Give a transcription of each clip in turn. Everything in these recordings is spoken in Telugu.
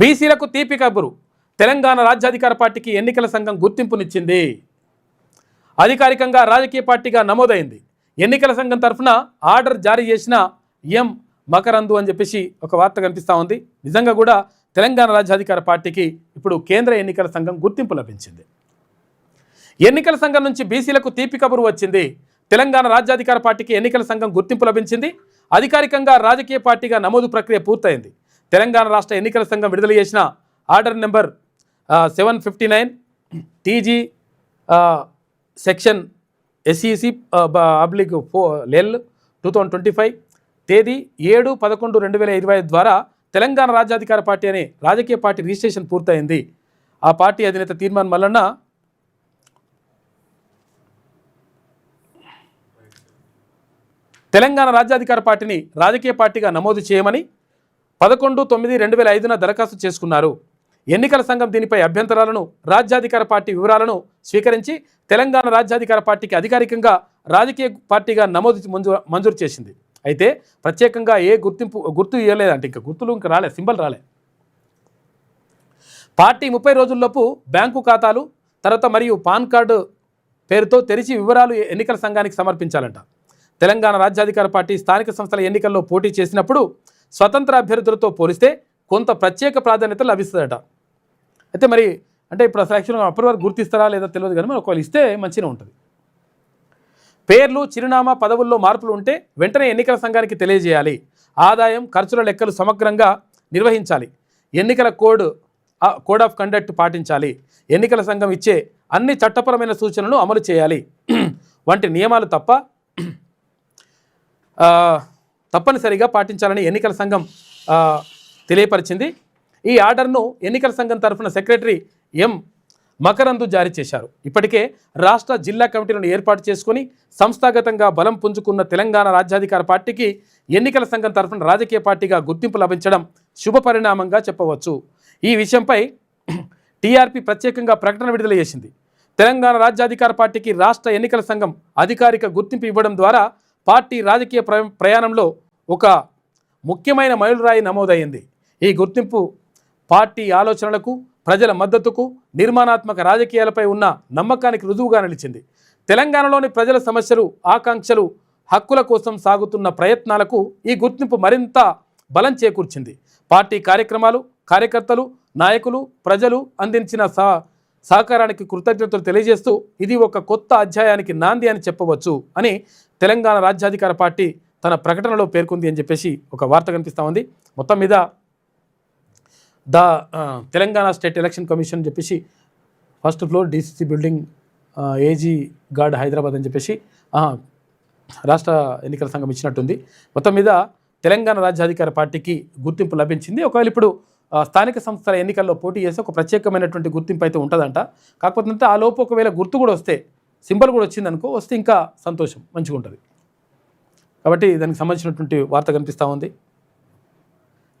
బీసీలకు తీపి కబురు. తెలంగాణ రాజ్యాధికార పార్టీకి ఎన్నికల సంఘం గుర్తింపునిచ్చింది. అధికారికంగా రాజకీయ పార్టీగా నమోదైంది. ఎన్నికల సంఘం తరఫున ఆర్డర్ జారీ చేసిన ఎం మకరందు అని చెప్పేసి ఒక వార్త కనిపిస్తూ ఉంది. నిజంగా కూడా తెలంగాణ రాజ్యాధికార పార్టీకి ఇప్పుడు కేంద్ర ఎన్నికల సంఘం గుర్తింపు లభించింది. ఎన్నికల సంఘం నుంచి బీసీలకు తీపి కబురు వచ్చింది. తెలంగాణ రాజ్యాధికార పార్టీకి ఎన్నికల సంఘం గుర్తింపు లభించింది. అధికారికంగా రాజకీయ పార్టీగా నమోదు ప్రక్రియ పూర్తయింది. తెలంగాణ రాష్ట్ర ఎన్నికల సంఘం విడుదల చేసిన order number 759 TG section SEC /4 2025 తేదీ 7/11/2025 ద్వారా తెలంగాణ రాజ్యాధికార పార్టీ అనే రాజకీయ పార్టీ రిజిస్ట్రేషన్ పూర్తయింది. ఆ పార్టీ అధినేత తీర్మాన్ మల్లన్న తెలంగాణ రాజ్యాధికార పార్టీని రాజకీయ పార్టీగా నమోదు చేయమని 11/9/2005 దరఖాస్తు చేసుకున్నారు. ఎన్నికల సంఘం దీనిపై అభ్యంతరాలను, రాజ్యాధికార పార్టీ వివరాలను స్వీకరించి తెలంగాణ రాజ్యాధికార పార్టీకి అధికారికంగా రాజకీయ పార్టీగా నమోదు మంజూరు చేసింది. అయితే ప్రత్యేకంగా ఏ గుర్తు ఇవ్వలేదంటే ఇంకా రాలే, సింబల్ రాలే. పార్టీ 30 రోజుల్లోపు బ్యాంకు ఖాతాలు తర్వాత మరియు పాన్ కార్డు పేరుతో తెరిచి వివరాలు ఎన్నికల సంఘానికి సమర్పించాలంట. తెలంగాణ రాజ్యాధికార పార్టీ స్థానిక సంస్థల ఎన్నికల్లో పోటీ చేసినప్పుడు స్వతంత్ర అభ్యర్థులతో పోలిస్తే కొంత ప్రత్యేక ప్రాధాన్యత లభిస్తుందట. అయితే మరి అంటే ఇప్పుడు అసలు యాక్చువల్గా అప్పటి వరకు గుర్తిస్తారా లేదా తెలియదు, కానీ మరి ఒకవేళ ఇస్తే మంచిగా ఉంటుంది. పేర్లు, చిరునామా, పదవుల్లో మార్పులు ఉంటే వెంటనే ఎన్నికల సంఘానికి తెలియజేయాలి. ఆదాయం, ఖర్చుల లెక్కలు సమగ్రంగా నిర్వహించాలి. ఎన్నికల కోడ్ ఆఫ్ కండక్ట్ పాటించాలి. ఎన్నికల సంఘం ఇచ్చే అన్ని చట్టపరమైన సూచనలను అమలు చేయాలి వంటి నియమాలు తప్పనిసరిగా పాటించాలని ఎన్నికల సంఘం తెలియపరిచింది. ఈ ఆర్డర్ను ఎన్నికల సంఘం తరఫున సెక్రటరీ ఎం మకరందు జారీ చేశారు. ఇప్పటికే రాష్ట్ర, జిల్లా కమిటీలను ఏర్పాటు చేసుకుని సంస్థాగతంగా బలం పుంజుకున్న తెలంగాణ రాజ్యాధికార పార్టీకి ఎన్నికల సంఘం తరఫున రాజకీయ పార్టీగా గుర్తింపు లభించడం శుభ పరిణామంగా చెప్పవచ్చు. ఈ విషయంపై టీఆర్పీ ప్రత్యేకంగా ప్రకటన విడుదల చేసింది. తెలంగాణ రాజ్యాధికార పార్టీకి రాష్ట్ర ఎన్నికల సంఘం అధికారిక గుర్తింపు ఇవ్వడం ద్వారా పార్టీ రాజకీయ ప్రయాణంలో ఒక ముఖ్యమైన మైలురాయి నమోదైంది. ఈ గుర్తింపు పార్టీ ఆలోచనలకు, ప్రజల మద్దతుకు, నిర్మాణాత్మక రాజకీయాలపై ఉన్న నమ్మకానికి రుజువుగా నిలిచింది. తెలంగాణలోని ప్రజల సమస్యలు, ఆకాంక్షలు, హక్కుల కోసం సాగుతున్న ప్రయత్నాలకు ఈ గుర్తింపు మరింత బలం చేకూర్చింది. పార్టీ కార్యక్రమాలు, కార్యకర్తలు, నాయకులు, ప్రజలు అందించిన సహకారానికి కృతజ్ఞతలు తెలియజేస్తూ ఇది ఒక కొత్త అధ్యాయానికి నాంది అని చెప్పవచ్చు అని తెలంగాణ రాజ్యాధికార పార్టీ తన ప్రకటనలో పేర్కొంది అని చెప్పేసి ఒక వార్త కనిపిస్తూ ఉంది. మొత్తం మీద తెలంగాణ స్టేట్ ఎలక్షన్ కమిషన్ చెప్పేసి first floor DCC building AG guard Hyderabad అని చెప్పేసి రాష్ట్ర ఎన్నికల సంఘం ఇచ్చినట్టుంది. మొత్తం మీద తెలంగాణ రాజ్యాధికార పార్టీకి గుర్తింపు లభించింది. ఒకవేళ ఇప్పుడు స్థానిక సంస్థల ఎన్నికల్లో పోటీ చేసి ఒక ప్రత్యేకమైనటువంటి గుర్తింపు అయితే ఉంటుందంట. కాకపోతే ఆ లోపు ఒకవేళ గుర్తు కూడా వస్తే, సింబల్ కూడా వచ్చిందనుకో, వస్తే ఇంకా సంతోషం, మంచిగా ఉంటుంది. కాబట్టి దానికి సంబంధించినటువంటి వార్త కనిపిస్తూ ఉంది.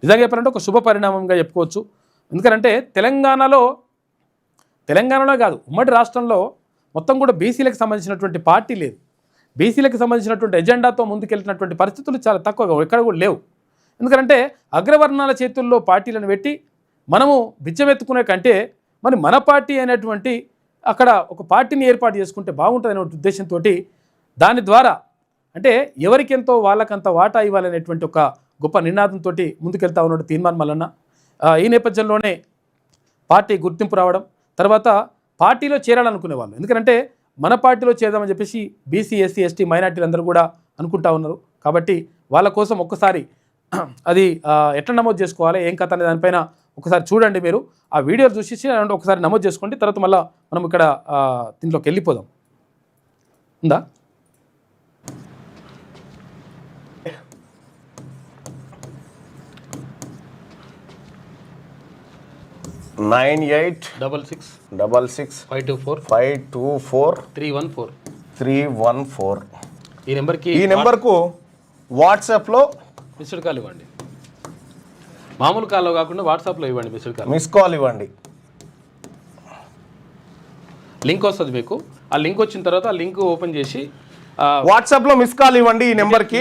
నిజంగా చెప్పాలంటే ఒక శుభ పరిణామంగా చెప్పుకోవచ్చు. ఎందుకంటే తెలంగాణలో కాదు, ఉమ్మడి రాష్ట్రంలో మొత్తం కూడా బీసీలకు సంబంధించినటువంటి పార్టీ లేదు. బీసీలకు సంబంధించినటువంటి ఎజెండాతో ముందుకెళ్తున్నటువంటి పరిస్థితులు చాలా తక్కువగా, ఎక్కడ కూడా లేవు. ఎందుకంటే అగ్రవర్ణాల చేతుల్లో పార్టీలను పెట్టి మనము బిచ్చమెత్తుకునే కంటే మరి మన పార్టీ అనేటువంటి అక్కడ ఒక పార్టీని ఏర్పాటు చేసుకుంటే బాగుంటుంది అనే ఉద్దేశంతో దాని ద్వారా అంటే ఎవరికెంతో వాళ్ళకంత వాటా ఇవ్వాలనేటువంటి ఒక గొప్ప నినాదంతో ముందుకెళ్తా ఉన్నాడు తీర్మాన్ మల్లన్న. ఈ నేపథ్యంలోనే పార్టీ గుర్తింపు రావడం, తర్వాత పార్టీలో చేరాలనుకునే వాళ్ళు, ఎందుకంటే మన పార్టీలో చేద్దామని చెప్పేసి BC, SC, ST మైనార్టీలు అందరూ కూడా అనుకుంటా ఉన్నారు. కాబట్టి వాళ్ళ కోసం ఒక్కసారి అది ఎట్లా నమోదు చేసుకోవాలి, ఏం కథ అనే దానిపైన ఒకసారి చూడండి. మీరు ఆ వీడియో చూసేసి ఒకసారి నమోదు చేసుకోండి. తర్వాత మళ్ళీ మనం ఇక్కడ దీంట్లోకి వెళ్ళిపోదాం. ఉందా? నైన్ 866 524 314 ఈ నెంబర్కు వాట్సాప్లో మిస్డ్ కాల్ ఇవ్వండి. మామూలు కాల్లో కాకుండా వాట్సాప్లో ఇవ్వండి, మిస్ కాల్ ఇవ్వండి. లింక్ వస్తుంది మీకు. ఆ లింక్ వచ్చిన తర్వాత ఆ లింక్ ఓపెన్ చేసి వాట్సాప్లో మిస్ కాల్ ఇవ్వండి ఈ నెంబర్కి.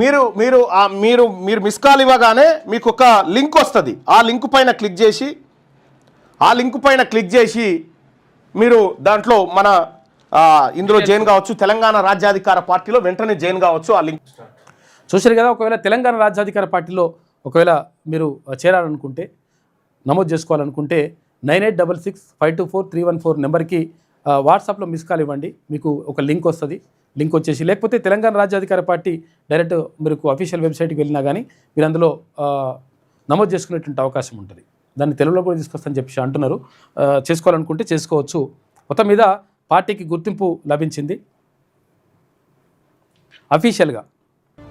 మీరు మీరు మీరు మీరు మిస్ కాల్ ఇవ్వగానే మీకు ఒక లింక్ వస్తుంది. ఆ లింక్ పైన క్లిక్ చేసి మీరు దాంట్లో మన ఇందులో జాయిన్ కావచ్చు. తెలంగాణ రాజ్యాధికార పార్టీలో వెంటనే జాయిన్ కావచ్చు. ఆ లింక్ చూశారు కదా. ఒకవేళ తెలంగాణ రాజ్యాధికార పార్టీలో ఒకవేళ మీరు చేరాలనుకుంటే, నమోదు చేసుకోవాలనుకుంటే 9866524314 నెంబర్కి వాట్సాప్లో మిస్ కాల్ ఇవ్వండి. మీకు ఒక లింక్ వస్తుంది. లింక్ వచ్చేసి, లేకపోతే తెలంగాణ రాజ్యాధికార పార్టీ డైరెక్ట్ మీకు అఫీషియల్ వెబ్సైట్కి వెళ్ళినా కానీ మీరు అందులో నమోదు చేసుకునేటువంటి అవకాశం ఉంటుంది. దాన్ని తెలుగులో కూడా తీసుకొస్తానని చెప్పి అంటున్నారు. చేసుకోవాలనుకుంటే చేసుకోవచ్చు. మొత్తం మీద పార్టీకి గుర్తింపు లభించింది అఫీషియల్గా.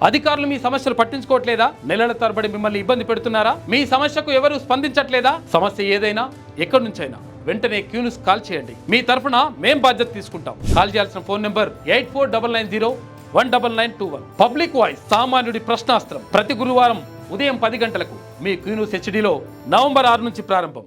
అధికారులు మీ సమస్యలు పట్టించుకోవట్లేదా? నెలల తరబడి మిమ్మల్ని ఇబ్బంది పెడుతున్నారా? మీ సమస్యకు ఎవరు స్పందించట్లేదా? సమస్య ఏదైనా ఎక్కడి నుంచైనా వెంటనే క్యూన్యూస్ కాల్ చేయండి. మీ తరఫున మేం బాధ్యత తీసుకుంటాం. కాల్ చేయాల్సిన ఫోన్ నెంబర్ 8499019921. పబ్లిక్ వాయిస్, సామాన్యుడి ప్రశ్నాస్త్రం. ప్రతి గురువారం ఉదయం 10 గంటలకు మీ క్యూన్యూస్ హెచ్డీలో నవంబర్ 6 నుంచి ప్రారంభం.